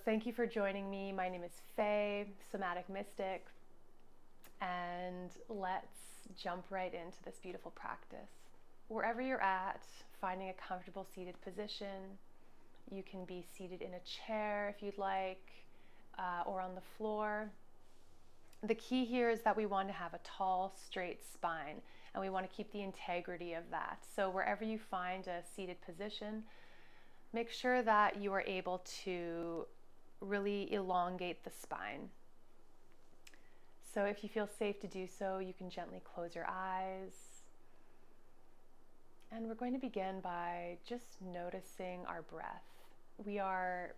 thank you for joining me. My name is Faye, Somatic Mystic, and let's jump right into this beautiful practice. Wherever you're at, finding a comfortable seated position. You can be seated in a chair if you'd like, or on the floor. The key here is that we want to have a tall, straight spine, and we want to keep the integrity of that. So wherever you find a seated position, make sure that you are able to really elongate the spine. So if you feel safe to do so, you can gently close your eyes. And we're going to begin by just noticing our breath. We are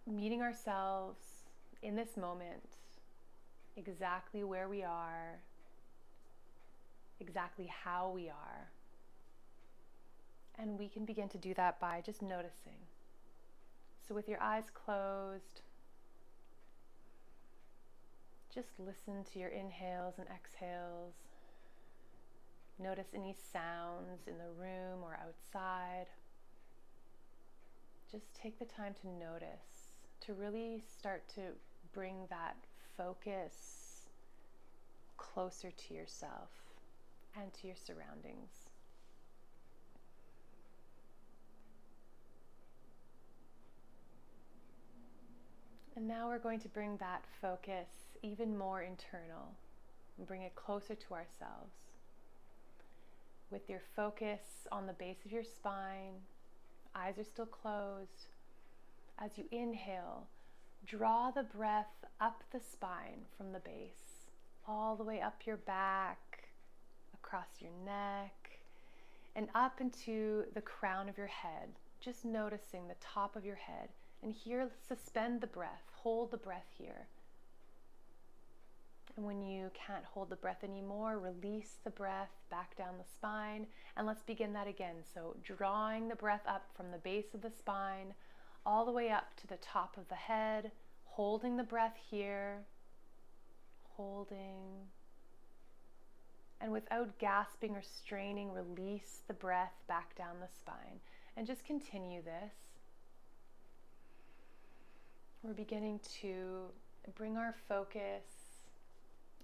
meeting ourselves in this moment, exactly where we are, exactly how we are. And we can begin to do that by just noticing. So with your eyes closed, just listen to your inhales and exhales. Notice any sounds in the room or outside. Just take the time to notice, to really start to bring that focus closer to yourself and to your surroundings. And now we're going to bring that focus even more internal and bring it closer to ourselves. With your focus on the base of your spine, eyes are still closed. As you inhale, draw the breath up the spine from the base, all the way up your back, across your neck, and up into the crown of your head, just noticing the top of your head. And here, suspend the breath, hold the breath here. And when you can't hold the breath anymore, release the breath back down the spine. And let's begin that again. So drawing the breath up from the base of the spine, all the way up to the top of the head, holding the breath here, holding. And without gasping or straining, release the breath back down the spine. And just continue this. We're beginning to bring our focus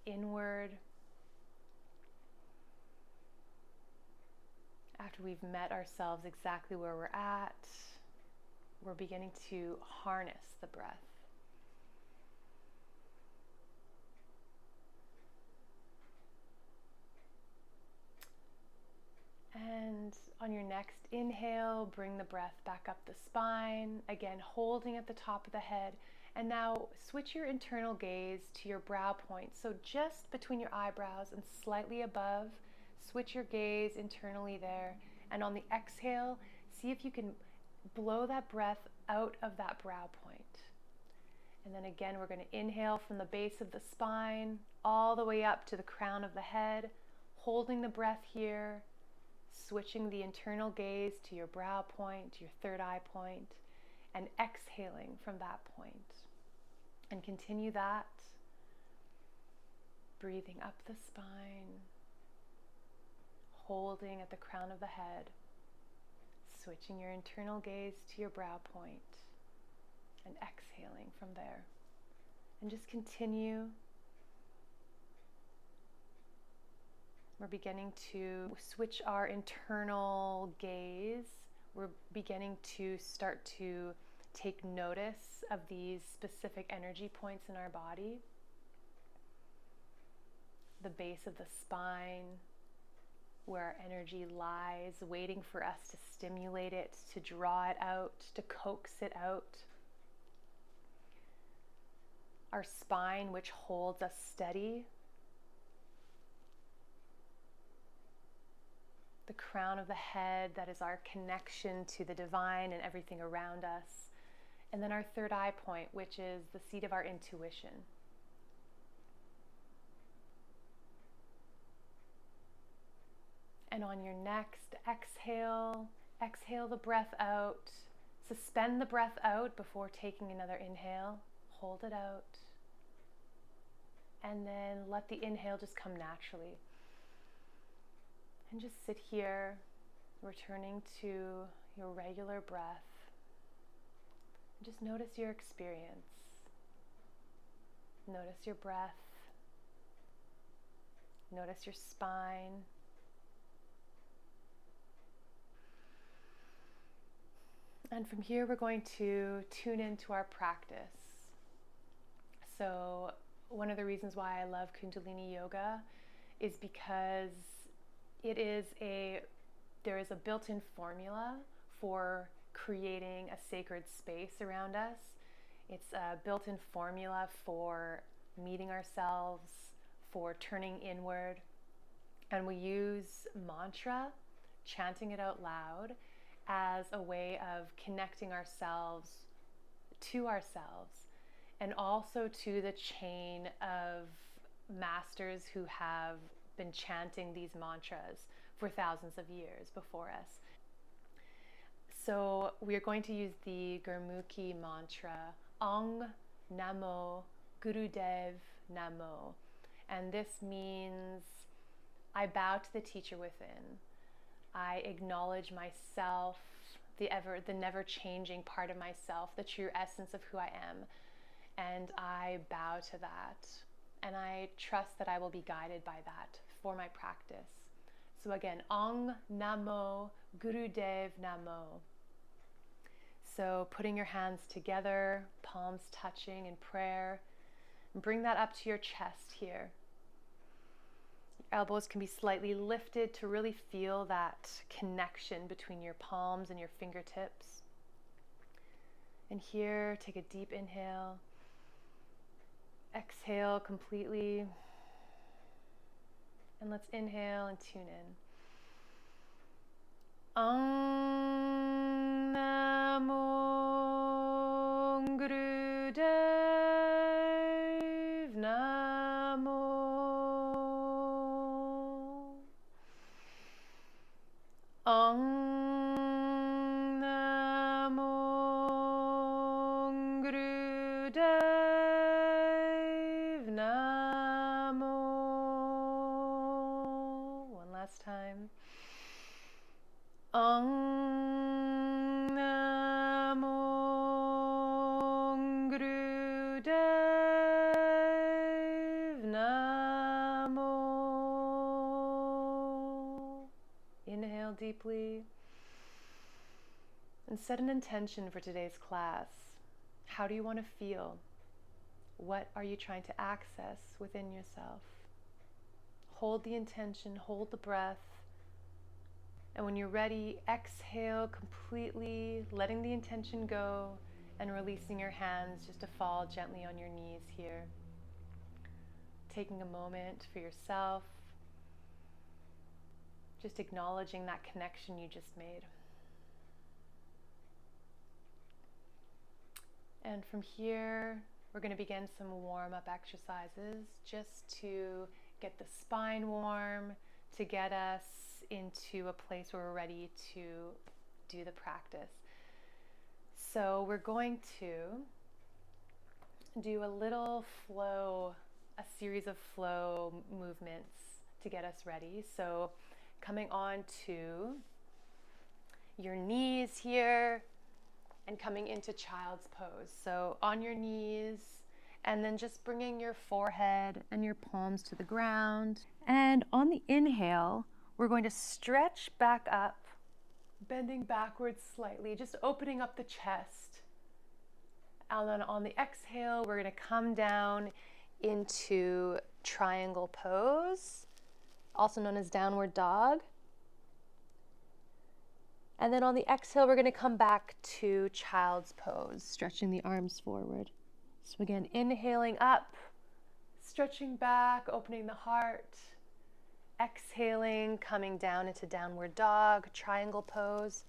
inward. After we've met ourselves exactly where we're at, we're beginning to harness the breath. And on your next inhale, bring the breath back up the spine, again holding at the top of the head. And now switch your internal gaze to your brow point. So just between your eyebrows and slightly above, switch your gaze internally there. And on the exhale, see if you can blow that breath out of that brow point. And then again, we're going to inhale from the base of the spine, all the way up to the crown of the head, holding the breath here, switching the internal gaze to your brow point, your third eye point, and exhaling from that point. And continue that, breathing up the spine, holding at the crown of the head, switching your internal gaze to your brow point, and exhaling from there. And just continue. We're beginning to switch our internal gaze. We're beginning to start to take notice of these specific energy points in our body. The base of the spine, where our energy lies, waiting for us to stimulate it, to draw it out, to coax it out. Our spine, which holds us steady. The crown of the head, that is our connection to the divine and everything around us. And then our third eye point, which is the seat of our intuition. And on your next exhale, exhale the breath out. Suspend the breath out before taking another inhale. Hold it out. And then let the inhale just come naturally. And just sit here, returning to your regular breath. Just notice your experience. Notice your breath. Notice your spine. And from here, we're going to tune into our practice. So one of the reasons why I love Kundalini Yoga is because there is a built-in formula for creating a sacred space around us. It's a built-in formula for meeting ourselves, for turning inward. And we use mantra, chanting it out loud, as a way of connecting ourselves to ourselves, and also to the chain of masters who have been chanting these mantras for thousands of years before us. So we are going to use the Gurmukhi mantra, Ong Namo Gurudev Namo. And this means I bow to the teacher within. I acknowledge myself, the never-changing part of myself, the true essence of who I am. And I bow to that. And I trust that I will be guided by that for my practice. So again, Ong Namo Gurudev Namo. So putting your hands together, palms touching in prayer, and bring that up to your chest here. Your elbows can be slightly lifted to really feel that connection between your palms and your fingertips. And here, take a deep inhale. Exhale completely. And let's inhale and tune in. Om Namo Gurudev Namo. Om Namo Gurudev Namo. One last time. Om Namo Gurudev Namo. Inhale deeply and set an intention for today's class. How do you want to feel? What are you trying to access within yourself? Hold the intention, hold the breath. And when you're ready, exhale completely, letting the intention go and releasing your hands just to fall gently on your knees here. Taking a moment for yourself, just acknowledging that connection you just made. And from here, we're going to begin some warm-up exercises just to get the spine warm, to get us into a place where we're ready to do the practice. So we're going to do a little flow, a series of flow movements to get us ready. So coming on to your knees here and coming into child's pose. So on your knees, and then just bringing your forehead and your palms to the ground. And on the inhale, we're going to stretch back up, bending backwards slightly, just opening up the chest. And then on the exhale, we're going to come down into triangle pose, also known as downward dog. And then on the exhale, we're going to come back to child's pose, stretching the arms forward. So again, inhaling up, stretching back, opening the heart. Exhaling, coming down into downward dog, triangle pose.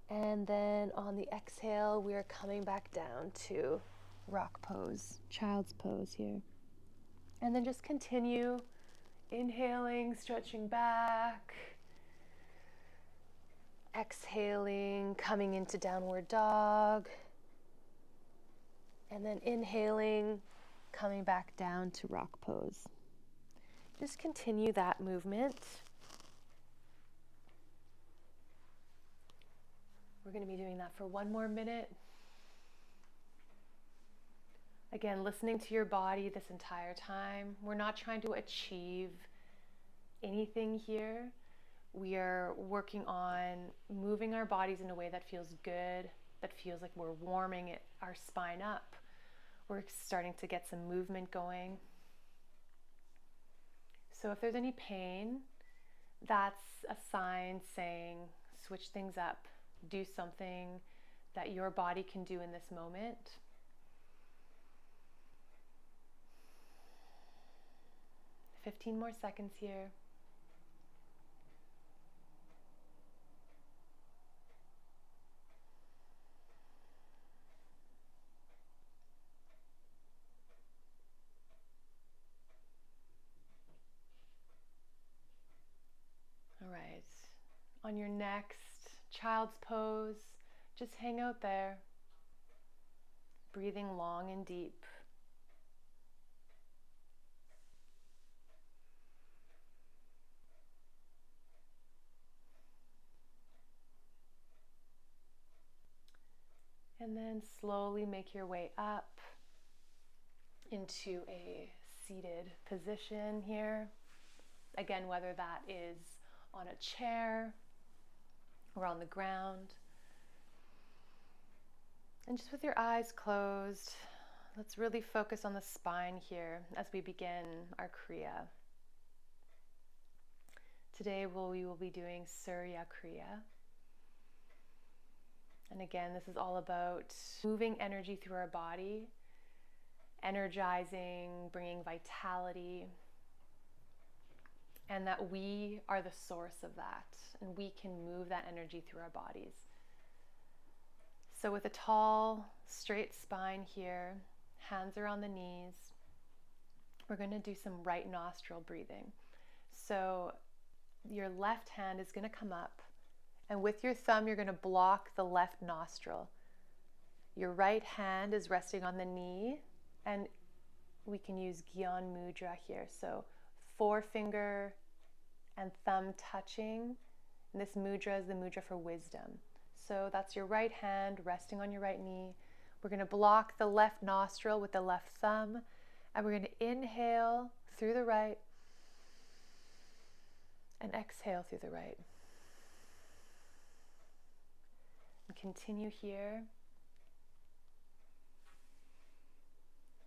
And then on the exhale, we are coming back down to rock pose, child's pose here. And then just continue inhaling, stretching back. Exhaling, coming into downward dog. And then inhaling, coming back down to rock pose. Just continue that movement. We're going to be doing that for one more minute. Again, listening to your body this entire time. We're not trying to achieve anything here. We are working on moving our bodies in a way that feels good, that feels like we're warming our spine up. We're starting to get some movement going. So if there's any pain, that's a sign saying switch things up, do something that your body can do in this moment. Fifteen more seconds here. All right, on your next child's pose, just hang out there, breathing long and deep. And then slowly make your way up into a seated position here. Again, whether that is on a chair or on the ground. And just with your eyes closed, let's really focus on the spine here as we begin our Kriya. Today we will be doing Surya Kriya. And again, this is all about moving energy through our body, energizing, bringing vitality, and that we are the source of that, and we can move that energy through our bodies. So with a tall, straight spine here, hands are on the knees, we're going to do some right nostril breathing. So your left hand is going to come up, and with your thumb, you're going to block the left nostril. Your right hand is resting on the knee, and we can use Gyan Mudra here. So forefinger and thumb touching. And this mudra is the mudra for wisdom. So that's your right hand resting on your right knee. We're going to block the left nostril with the left thumb, and we're going to inhale through the right and exhale through the right. And continue here.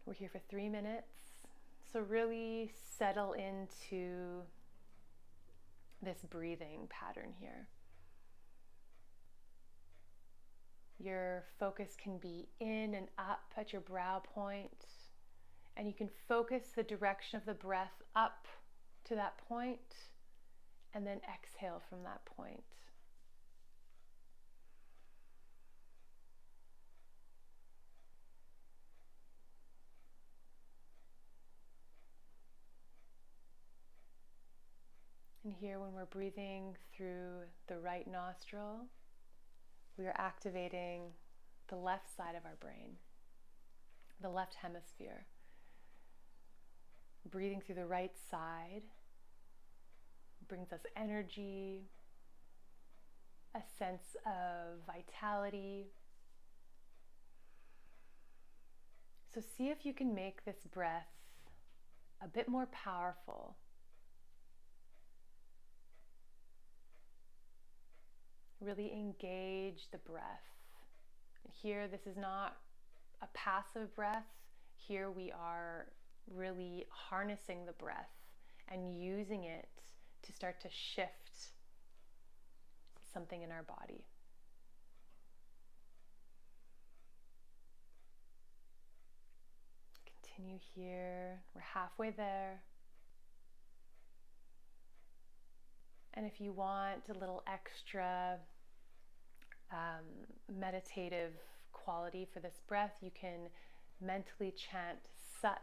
We're here for 3 minutes. So really settle into this breathing pattern here. Your focus can be in and up at your brow point, and you can focus the direction of the breath up to that point, and then exhale from that point. And here, when we're breathing through the right nostril, we are activating the left side of our brain, the left hemisphere. Breathing through the right side brings us energy, a sense of vitality. So see if you can make this breath a bit more powerful. Really engage the breath. Here, this is not a passive breath. Here we are really harnessing the breath and using it to start to shift something in our body. Continue here. We're halfway there. And if you want a little extra meditative quality for this breath, you can mentally chant Sat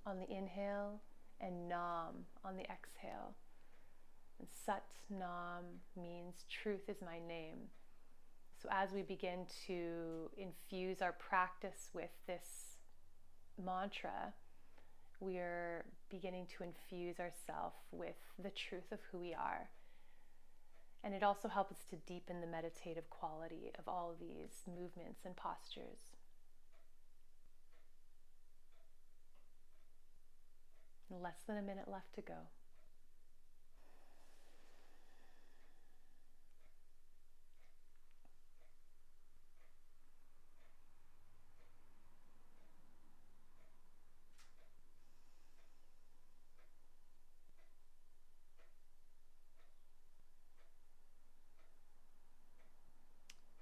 on the inhale and Nam on the exhale. And Sat Nam means truth is my name. So as we begin to infuse our practice with this mantra, we are beginning to infuse ourselves with the truth of who we are. And it also helps us to deepen the meditative quality of all of these movements and postures. Less than a minute left to go.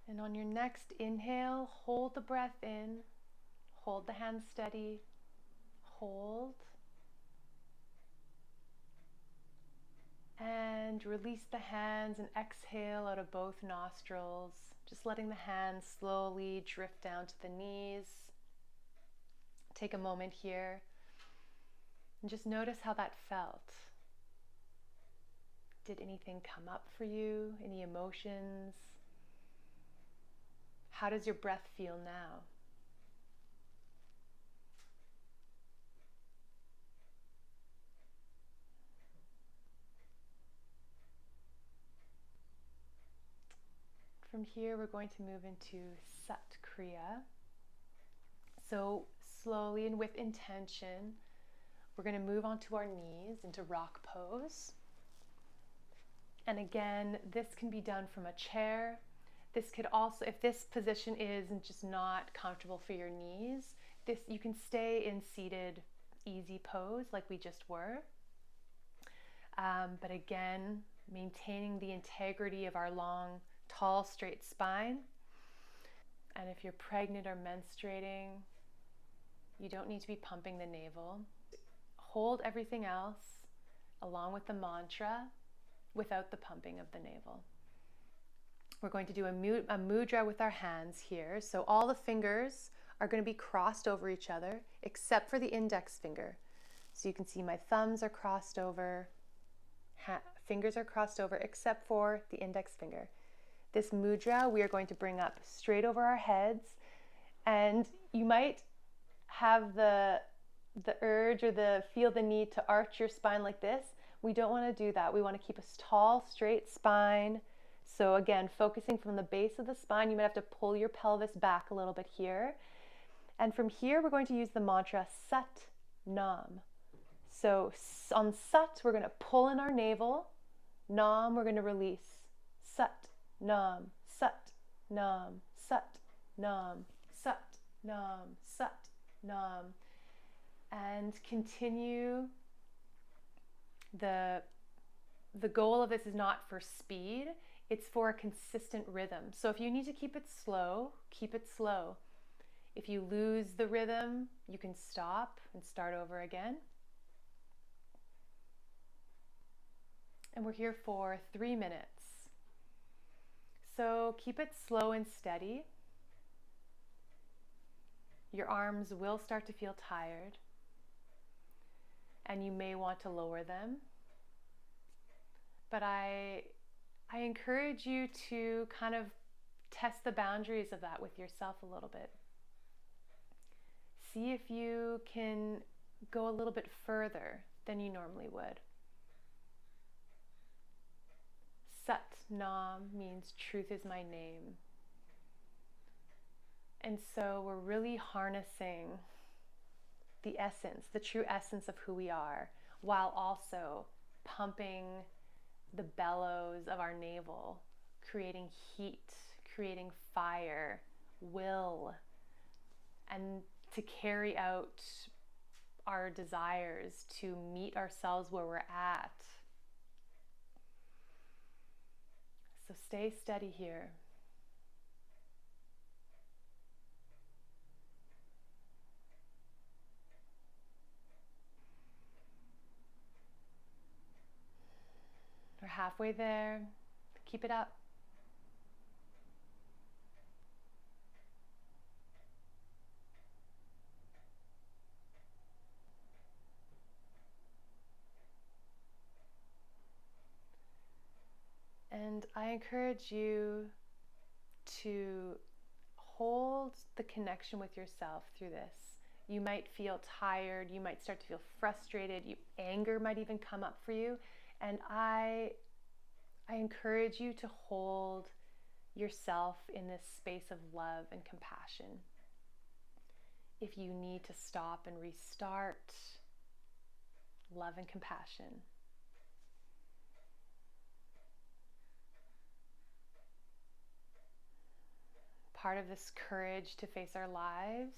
And on your next inhale, hold the breath in, hold the hands steady, hold, and release the hands and exhale out of both nostrils, just letting the hands slowly drift down to the knees. Take a moment here and just notice how that felt. Did anything come up for you? Any emotions? How does your breath feel now? From here, we're going to move into Sat Kriya. So slowly and with intention, we're going to move onto our knees into rock pose. And again, this can be done from a chair. This could also, if this position is just not comfortable for your knees, you can stay in seated, easy pose like we just were. But again, maintaining the integrity of our long, tall, straight spine. And if you're pregnant or menstruating, you don't need to be pumping the navel. Hold everything else along with the mantra without the pumping of the navel. We're going to do a mudra with our hands here. So all the fingers are going to be crossed over each other except for the index finger. So you can see my thumbs are crossed over, fingers are crossed over except for the index finger. This mudra we are going to bring up straight over our heads, and you might have the urge or feel the need to arch your spine like this. We don't want to do that. We want to keep a tall, straight spine. So again, focusing from the base of the spine, you might have to pull your pelvis back a little bit here. And from here, we're going to use the mantra Sat Nam. So on Sat, we're going to pull in our navel. Nam, we're going to release. Sat Nam, Sat Nam, Sat Nam, Sat Nam, Sat Nam. And continue. The goal of this is not for speed, it's for a consistent rhythm. So if you need to keep it slow, keep it slow. If you lose the rhythm, you can stop and start over again. And we're here for 3 minutes. So keep it slow and steady. Your arms will start to feel tired, and you may want to lower them. But I encourage you to kind of test the boundaries of that with yourself a little bit. See if you can go a little bit further than you normally would. Sat Nam means truth is my name. And so we're really harnessing the essence, the true essence of who we are, while also pumping the bellows of our navel, creating heat, creating fire, will, and to carry out our desires, to meet ourselves where we're at. So stay steady here. We're halfway there. Keep it up. And I encourage you to hold the connection with yourself through this. You might feel tired, you might start to feel frustrated, anger might even come up for you. And I I encourage you to hold yourself in this space of love and compassion. If you need to stop and restart, love and compassion. Part of this courage to face our lives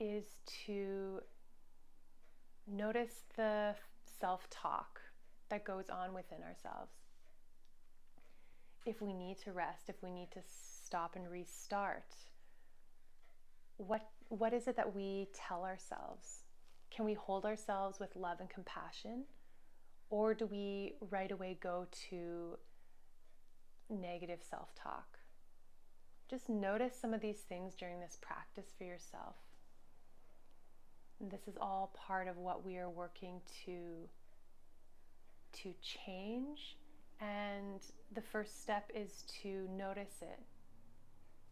is to notice the self-talk that goes on within ourselves. If we need to rest, if we need to stop and restart, what is it that we tell ourselves? Can we hold ourselves with love and compassion? Or do we right away go to negative self-talk? Just notice some of these things during this practice for yourself. And this is all part of what we are working to change. And the first step is to notice it.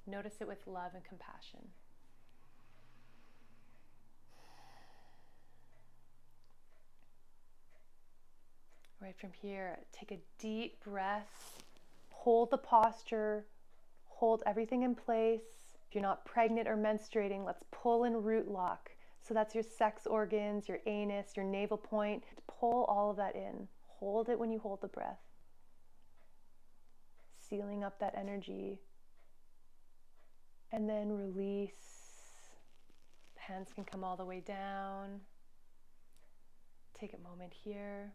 Notice it with love and compassion. Right from here, take a deep breath. Hold the posture. Hold everything in place. If you're not pregnant or menstruating, let's pull in root lock. So that's your sex organs, your anus, your navel point. Pull all of that in. Hold it when you hold the breath. Sealing up that energy. And then release. The hands can come all the way down. Take a moment here.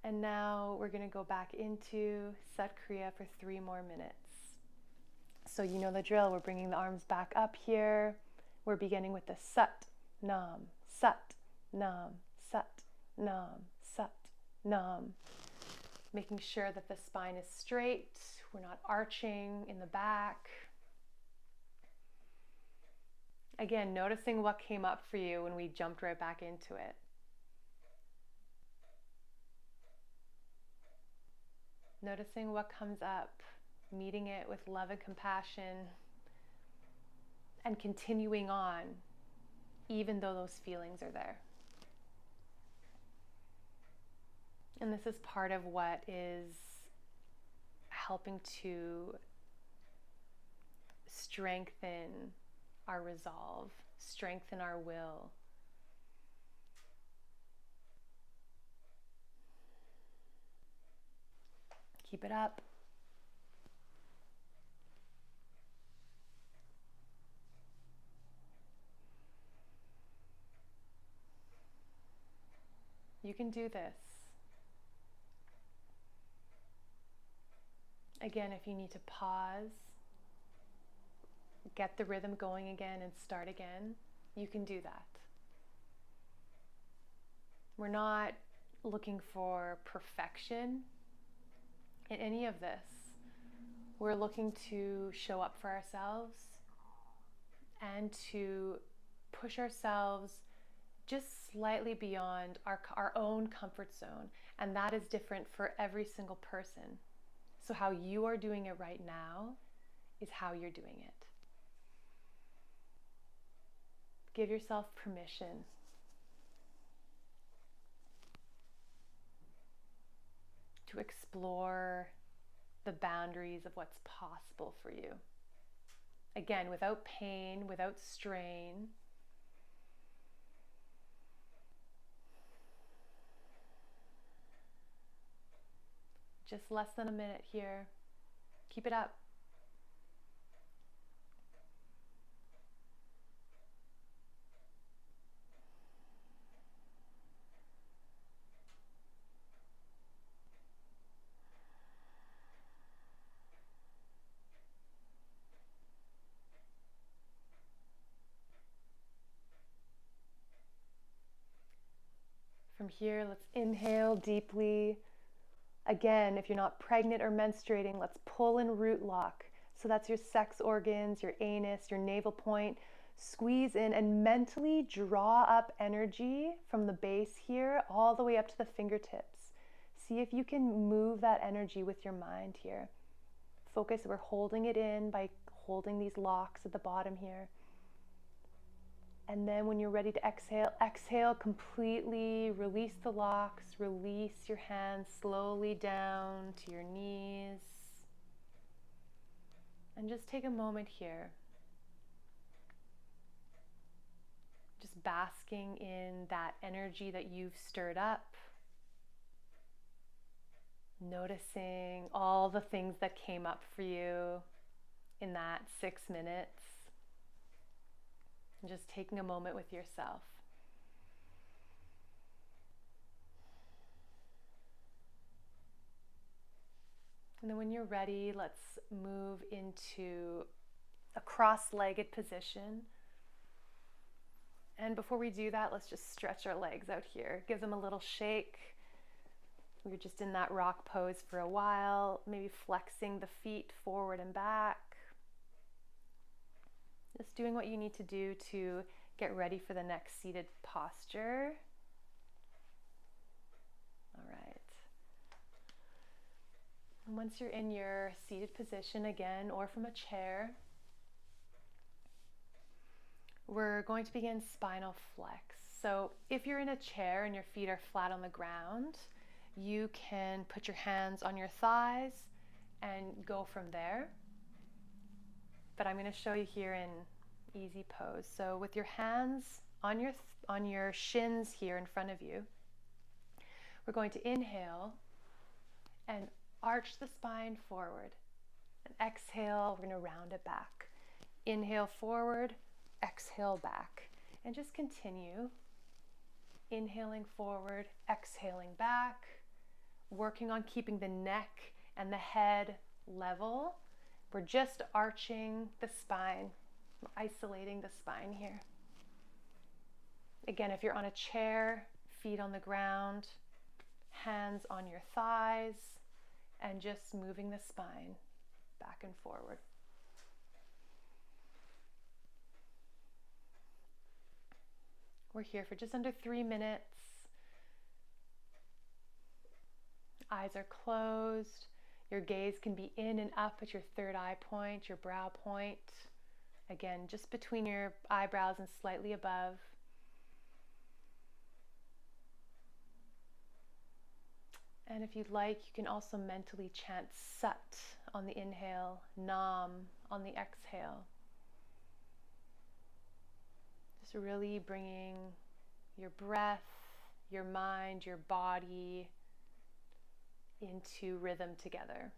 And now we're going to go back into Sat Kriya for 3 more minutes. So you know the drill. We're bringing the arms back up here. We're beginning with the Sat, Nam, Sat, Nam, Sat, Nam, Sat, Nam. Making sure that the spine is straight. We're not arching in the back. Again, noticing what came up for you when we jumped right back into it. Noticing what comes up, meeting it with love and compassion, and continuing on, even though those feelings are there. And this is part of what is helping to strengthen our resolve, strengthen our will. Keep it up. You can do this. Again, if you need to pause, get the rhythm going again and start again, you can do that. We're not looking for perfection in any of this. We're looking to show up for ourselves and to push ourselves just slightly beyond our own comfort zone. And that is different for every single person. So how you are doing it right now is how you're doing it. Give yourself permission. To explore the boundaries of what's possible for you. Again, without pain, without strain. Just less than a minute here. Keep it up. From here, let's inhale deeply. Again, if you're not pregnant or menstruating, let's pull in root lock. So that's your sex organs, your anus, your navel point. Squeeze in and mentally draw up energy from the base here all the way up to the fingertips. See if you can move that energy with your mind here. Focus, we're holding it in by holding these locks at the bottom here. And then when you're ready to exhale, exhale completely, release the locks, release your hands slowly down to your knees. And just take a moment here, just basking in that energy that you've stirred up, noticing all the things that came up for you in that 6 minutes, and just taking a moment with yourself. And then when you're ready, let's move into a cross-legged position. And before we do that, let's just stretch our legs out here. Give them a little shake. We were just in that rock pose for a while, maybe flexing the feet forward and back. Just doing what you need to do to get ready for the next seated posture. All right. And once you're in your seated position again, or from a chair, we're going to begin spinal flex. So if you're in a chair and your feet are flat on the ground, you can put your hands on your thighs and go from there. But I'm going to show you here in easy pose. So with your hands on your shins here in front of you, we're going to inhale and arch the spine forward. And exhale, we're going to round it back. Inhale forward, exhale back. And just continue. Inhaling forward, exhaling back. Working on keeping the neck and the head level. We're just arching the spine. We're isolating the spine here. Again, if you're on a chair, feet on the ground, hands on your thighs, and just moving the spine back and forward. We're here for just under 3 minutes. Eyes are closed. Your gaze can be in and up at your third eye point, your brow point. Again, just between your eyebrows and slightly above. And if you'd like, you can also mentally chant Sat on the inhale, Nam on the exhale. Just really bringing your breath, your mind, your body into rhythm together.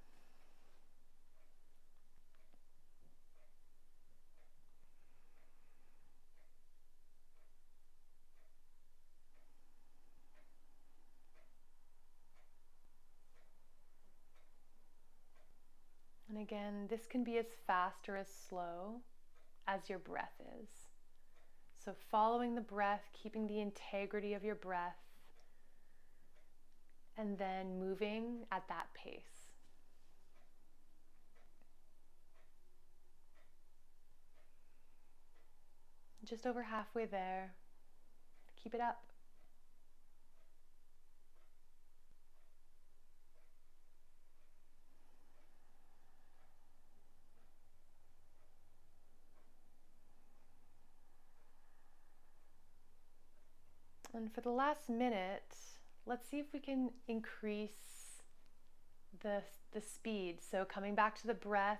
And again, this can be as fast or as slow as your breath is. So following the breath, keeping the integrity of your breath, and then moving at that pace. Just over halfway there. Keep it up. And for the last minute, let's see if we can increase the speed. So coming back to the breath,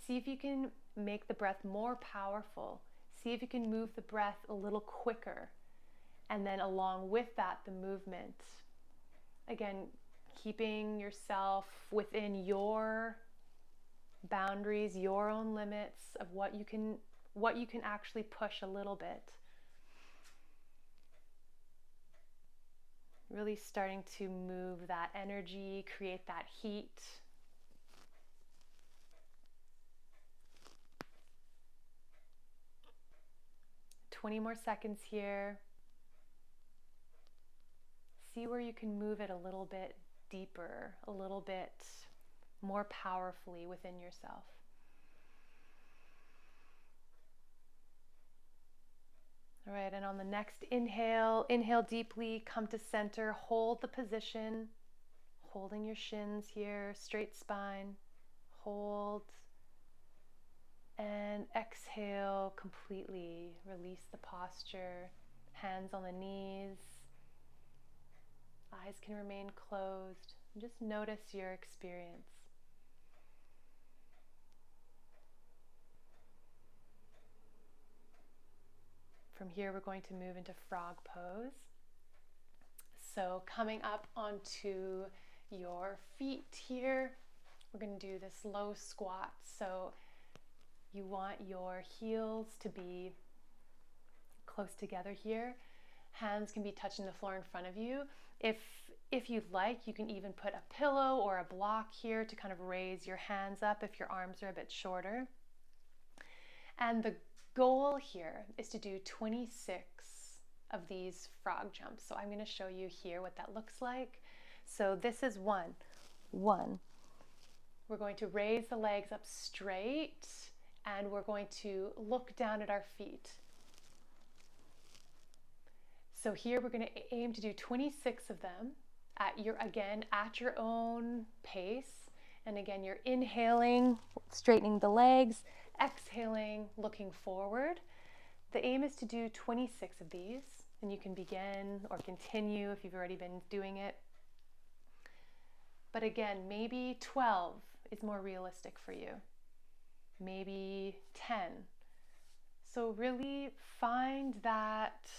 see if you can make the breath more powerful. See if you can move the breath a little quicker. And then along with that, the movement. Again, keeping yourself within your boundaries, your own limits of what you can actually push a little bit. Really starting to move that energy, create that heat. "20 more seconds here. See where you can move it a little bit deeper, a little bit more powerfully within yourself. All right, and on the next inhale, inhale deeply, come to center, hold the position, holding your shins here, straight spine, hold, and And exhale completely. Release the posture. Hands on the knees. Eyes can remain closed. And just notice your experience. From here, we're going to move into frog pose. So coming up onto your feet here, we're going to do this low squat. So you want your heels to be close together here. Hands can be touching the floor in front of you. If you'd like, you can even put a pillow or a block here to kind of raise your hands up if your arms are a bit shorter. And the goal here is to do 26 of these frog jumps. So I'm going to show you here what that looks like. So this is one. We're going to raise the legs up straight and we're going to look down at our feet. So here we're going to aim to do 26 of them at your own pace. And again, you're inhaling, straightening the legs, exhaling, looking forward. The aim is to do 26 of these, and you can begin or continue if you've already been doing it. But again, maybe 12 is more realistic for you. Maybe 10. So really find that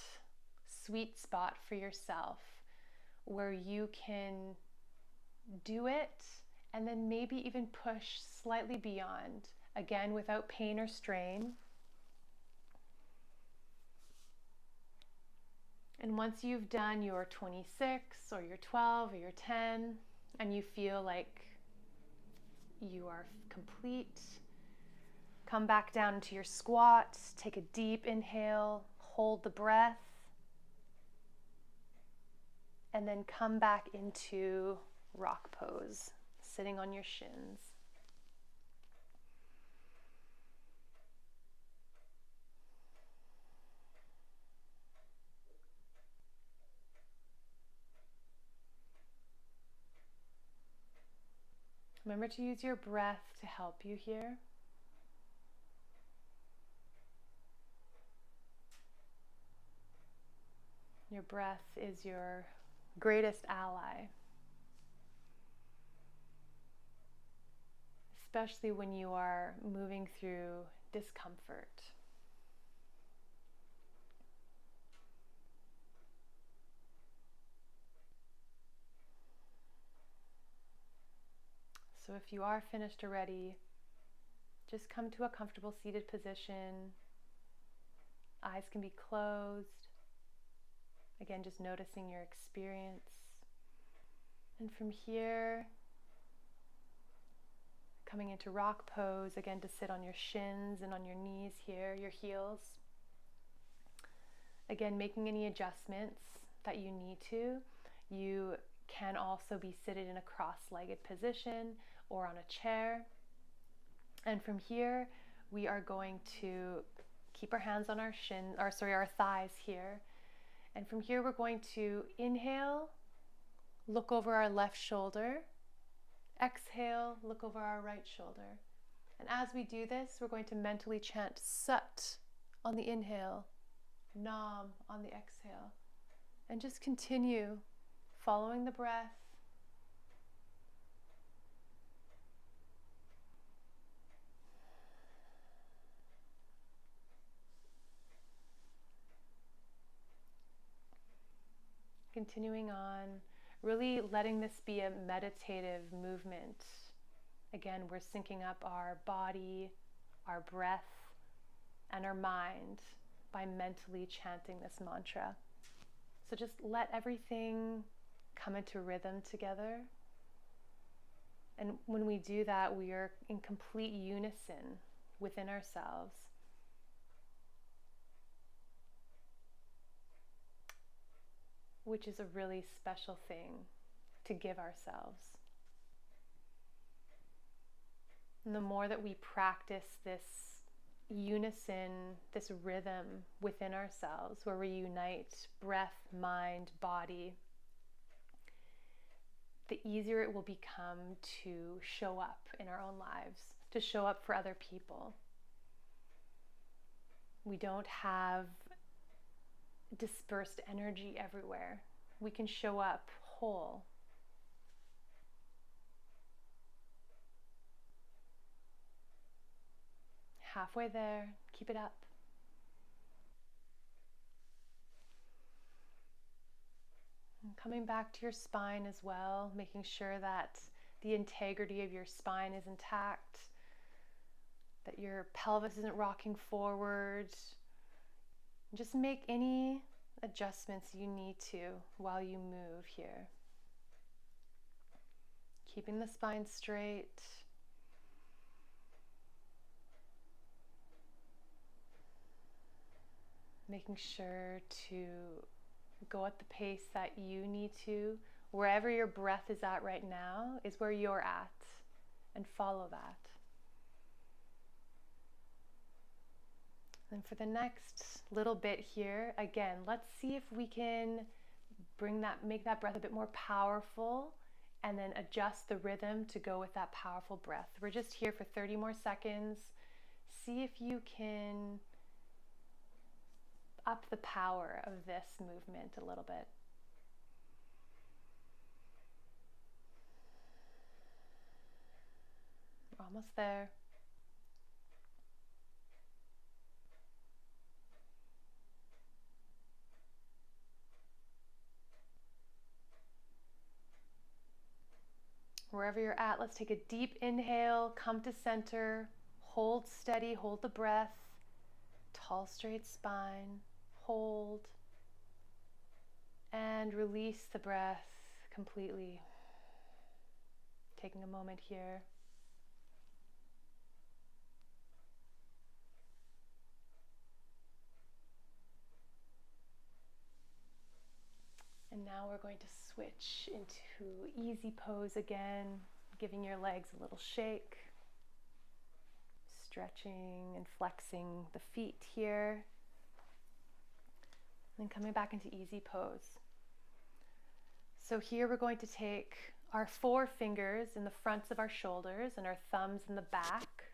sweet spot for yourself where you can do it and then maybe even push slightly beyond, again without pain or strain. And once you've done your 26 or your 12 or your 10 and you feel like you are complete, come back down into your squat, take a deep inhale, hold the breath, and then come back into rock pose, sitting on your shins. Remember to use your breath to help you here. Your breath is your greatest ally, especially when you are moving through discomfort. So if you are finished already, just come to a comfortable seated position. Eyes can be closed. Again, just noticing your experience. And from here, coming into rock pose, again to sit on your shins and on your knees here, your heels. Again, making any adjustments that you need to. You can also be seated in a cross-legged position or on a chair. And from here, we are going to keep our hands on our our thighs here. And from here, we're going to inhale, look over our left shoulder. Exhale, look over our right shoulder. And as we do this, we're going to mentally chant Sat on the inhale, Nam on the exhale. And just continue following the breath. Continuing on, really letting this be a meditative movement. Again, we're syncing up our body, our breath, and our mind by mentally chanting this mantra. So just let everything come into rhythm together. And when we do that, we are in complete unison within ourselves. Which is a really special thing to give ourselves. And the more that we practice this unison, this rhythm within ourselves, where we unite breath, mind, body, the easier it will become to show up in our own lives, to show up for other people. We don't have dispersed energy everywhere. We can show up whole. Halfway there, keep it up. And coming back to your spine as well, making sure that the integrity of your spine is intact, that your pelvis isn't rocking forward. Just make any adjustments you need to while you move here. Keeping the spine straight. Making sure to go at the pace that you need to. Wherever your breath is at right now is where you're at, and follow that. And for the next little bit here, again, let's see if we can make that breath a bit more powerful, and then adjust the rhythm to go with that powerful breath. We're just here for 30 more seconds. See if you can up the power of this movement a little bit. Almost there. Wherever you're at, let's take a deep inhale, come to center, hold steady, hold the breath, tall straight spine, hold, and release the breath completely. Taking a moment here. And now we're going to switch into easy pose again, giving your legs a little shake, stretching and flexing the feet here, and then coming back into easy pose. So here we're going to take our 4 fingers in the fronts of our shoulders and our thumbs in the back.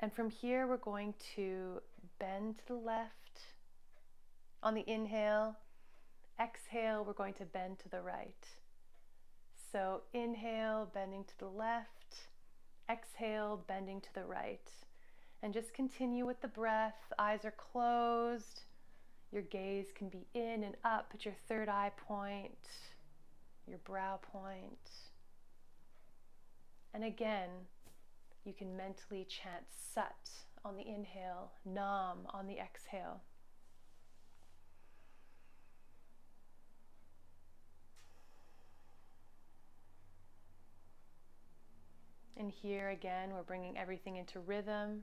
And from here we're going to bend to the left on the inhale. Exhale, we're going to bend to the right. So inhale, bending to the left. Exhale, bending to the right. And just continue with the breath. Eyes are closed. Your gaze can be in and up at your third eye point, your brow point. And again, you can mentally chant Sat on the inhale, Nam on the exhale. And here again, we're bringing everything into rhythm.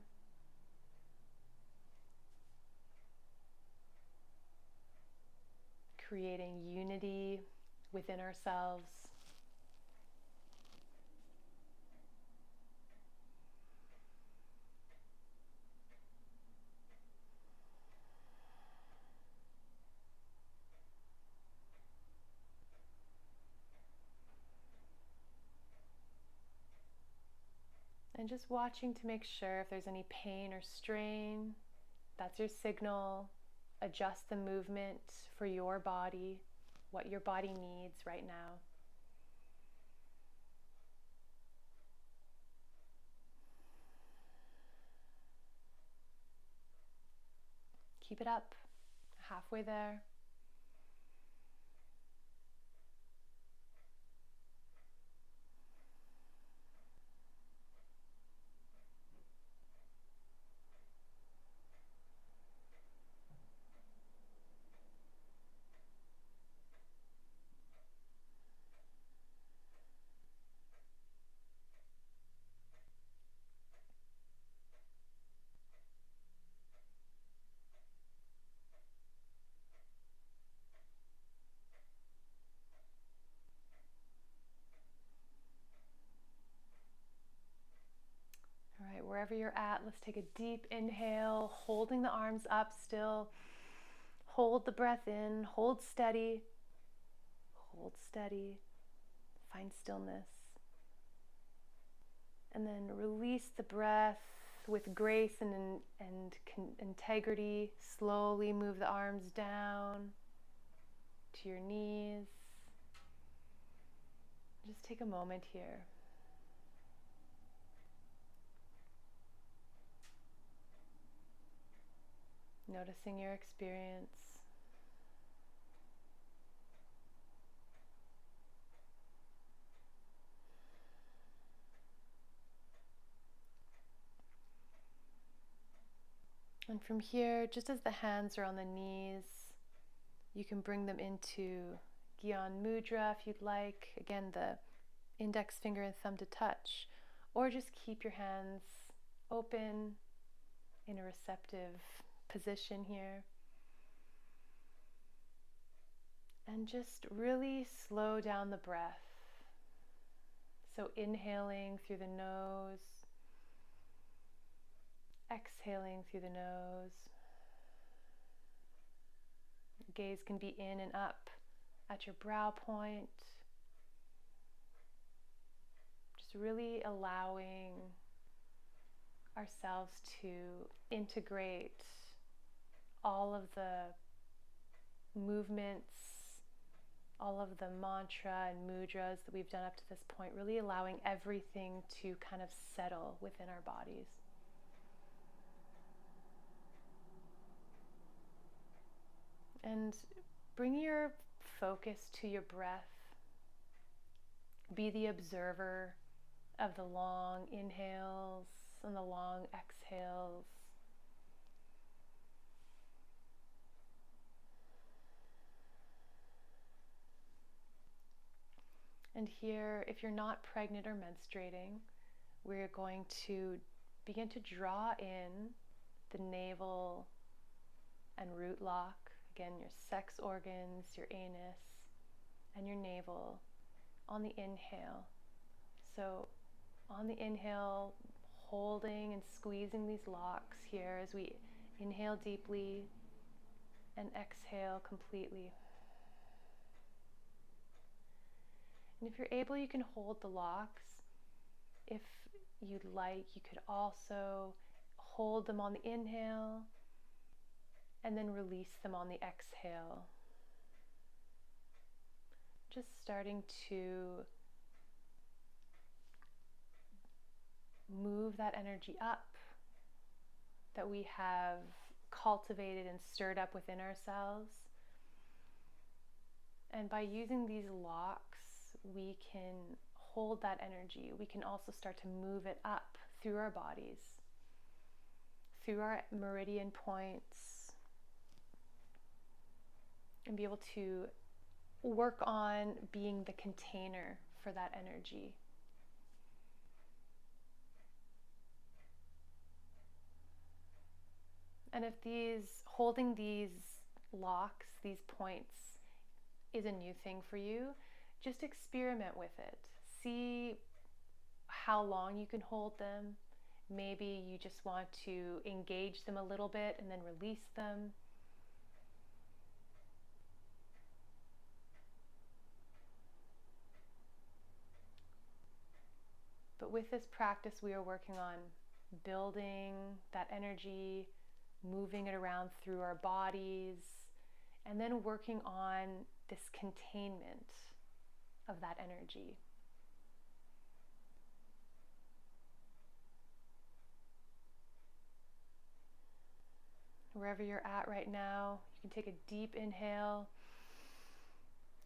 Creating unity within ourselves. And just watching to make sure if there's any pain or strain. That's your signal. Adjust the movement for your body, what your body needs right now. Keep it up, halfway there. All right, wherever you're at, let's take a deep inhale, holding the arms up still. Hold the breath in, hold steady, find stillness. And then release the breath, with grace and integrity. Slowly move the arms down to your knees. Just take a moment here. Noticing your experience. And from here, just as the hands are on the knees, you can bring them into Gyan Mudra if you'd like. Again, the index finger and thumb to touch, or just keep your hands open in a receptive position here. And just really slow down the breath. So inhaling through the nose, exhaling through the nose. Gaze can be in and up at your brow point. Just really allowing ourselves to integrate all of the movements, all of the mantra and mudras that we've done up to this point, really allowing everything to kind of settle within our bodies. And bring your focus to your breath. Be the observer of the long inhales and the long exhales. And here, if you're not pregnant or menstruating, we're going to begin to draw in the navel and root lock. Again, your sex organs, your anus, and your navel on the inhale. So on the inhale, holding and squeezing these locks here as we inhale deeply and exhale completely. And if you're able, you can hold the locks. If you'd like, you could also hold them on the inhale and then release them on the exhale. Just starting to move that energy up that we have cultivated and stirred up within ourselves. And by using these locks, we can hold that energy. We can also start to move it up through our bodies, through our meridian points, and be able to work on being the container for that energy. And if holding these locks, these points, is a new thing for you, just experiment with it. See how long you can hold them. Maybe you just want to engage them a little bit and then release them. But with this practice, we are working on building that energy, moving it around through our bodies, and then working on this containment of that energy. Wherever you're at right now, you can take a deep inhale,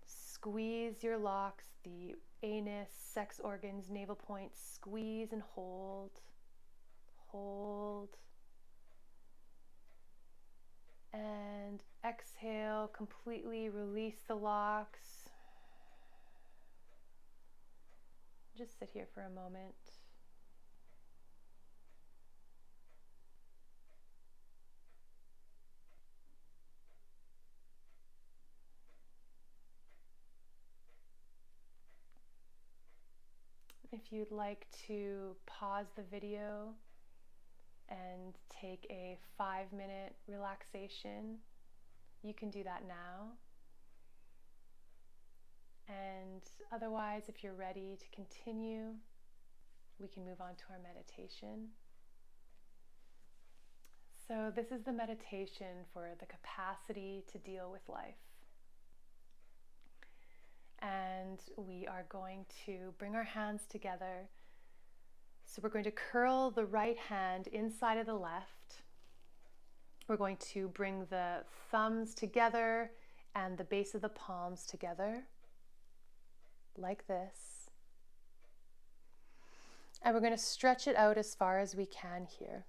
squeeze your locks, the anus, sex organs, navel points, squeeze and hold, hold, and exhale, completely release the locks. Just sit here for a moment. If you'd like to pause the video and take a 5-minute relaxation, you can do that now. And otherwise, if you're ready to continue, we can move on to our meditation. So this is the meditation for the capacity to deal with life. And we are going to bring our hands together. So we're going to curl the right hand inside of the left. We're going to bring the thumbs together and the base of the palms together, like this. And we're going to stretch it out as far as we can here.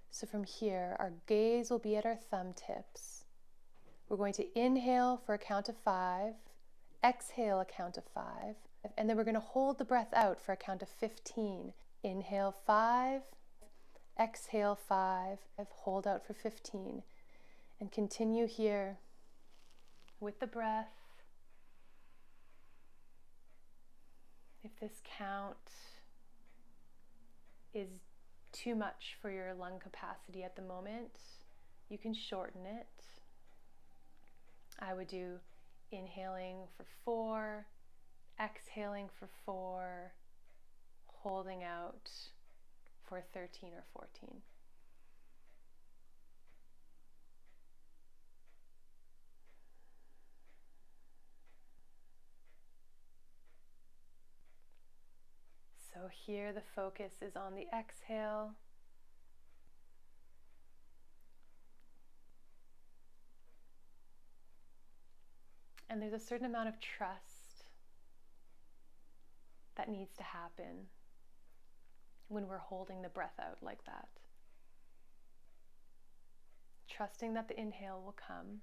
So from here, our gaze will be at our thumb tips. We're going to inhale for a count of 5, exhale a count of 5, and then we're going to hold the breath out for a count of 15. Inhale 5, exhale 5, hold out for 15, and continue here with the breath. If this count is too much for your lung capacity at the moment, you can shorten it. I would do inhaling for 4, exhaling for 4, holding out for 13 or 14. So here the focus is on the exhale. And there's a certain amount of trust that needs to happen when we're holding the breath out like that. Trusting that the inhale will come.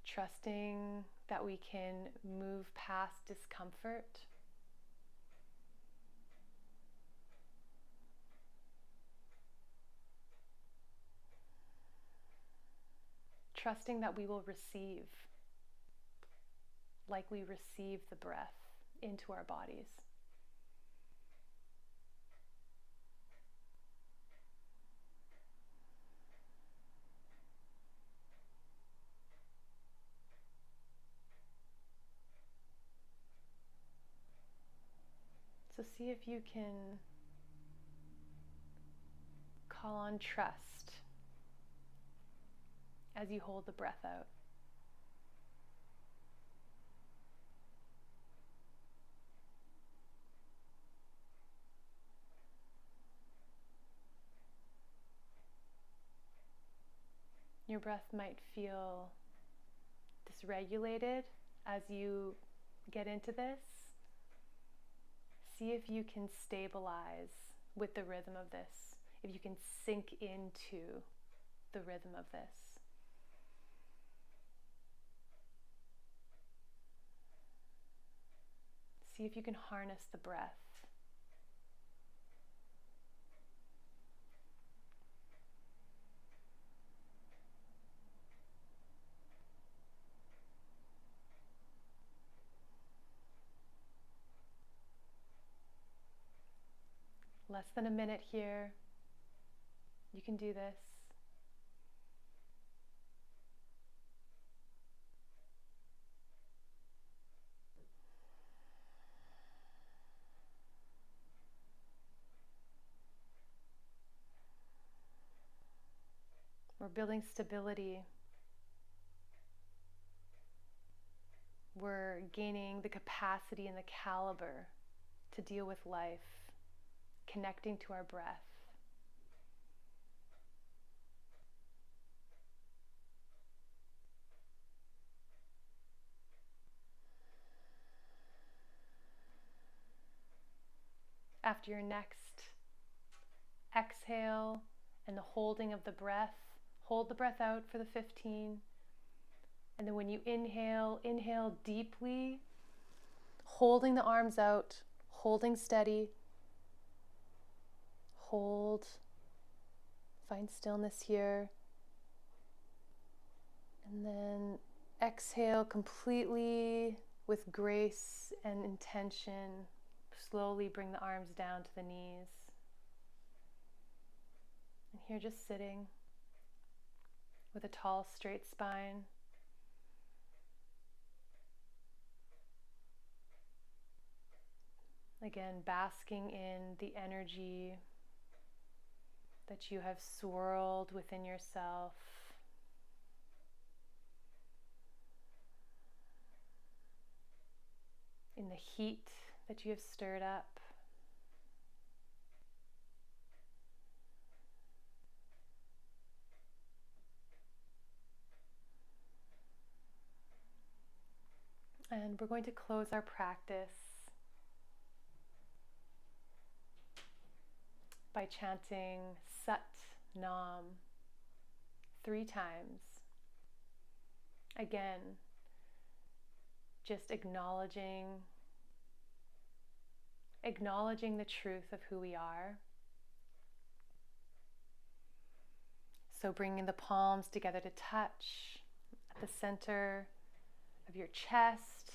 Trusting that we can move past discomfort. Trusting that we will receive like we receive the breath into our bodies. So see if you can call on trust as you hold the breath out. Your breath might feel dysregulated as you get into this. See if you can stabilize with the rhythm of this, if you can sink into the rhythm of this. See if you can harness the breath. Less than a minute here. You can do this. We're building stability. We're gaining the capacity and the caliber to deal with life, connecting to our breath. After your next exhale and the holding of the breath, hold the breath out for the 15. And then when you inhale, inhale deeply, holding the arms out, holding steady. Hold. Find stillness here. And then exhale completely with grace and intention. Slowly bring the arms down to the knees. And here just sitting with a tall, straight spine. Again, basking in the energy that you have swirled within yourself. In the heat that you have stirred up. And we're going to close our practice by chanting Sat Nam 3 times. Again, just acknowledging the truth of who we are. So bringing the palms together to touch at the center of your chest,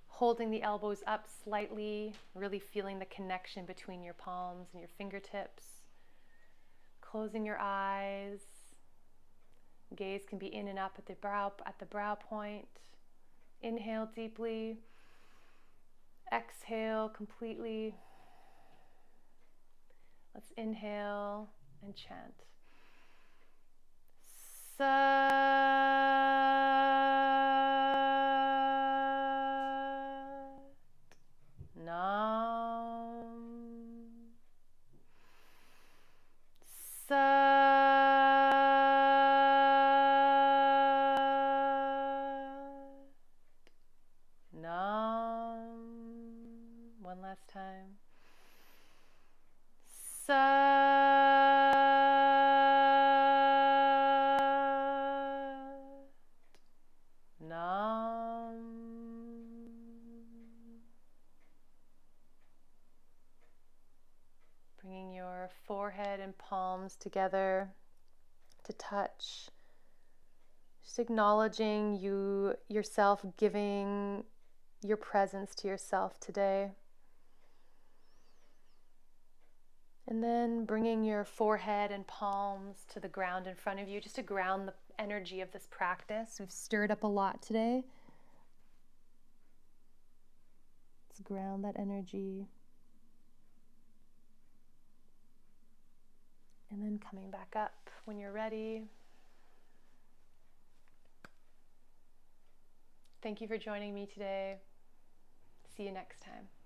holding the elbows up slightly, really feeling the connection between your palms and your fingertips. Closing your eyes. Gaze can be in and up at the brow point. Inhale deeply. Exhale completely. Let's inhale and chant. One last time. Bringing your forehead and palms together to touch. Just acknowledging yourself, giving your presence to yourself today. And then bringing your forehead and palms to the ground in front of you, just to ground the energy of this practice. We've stirred up a lot today. Let's ground that energy. And then coming back up when you're ready. Thank you for joining me today. See you next time.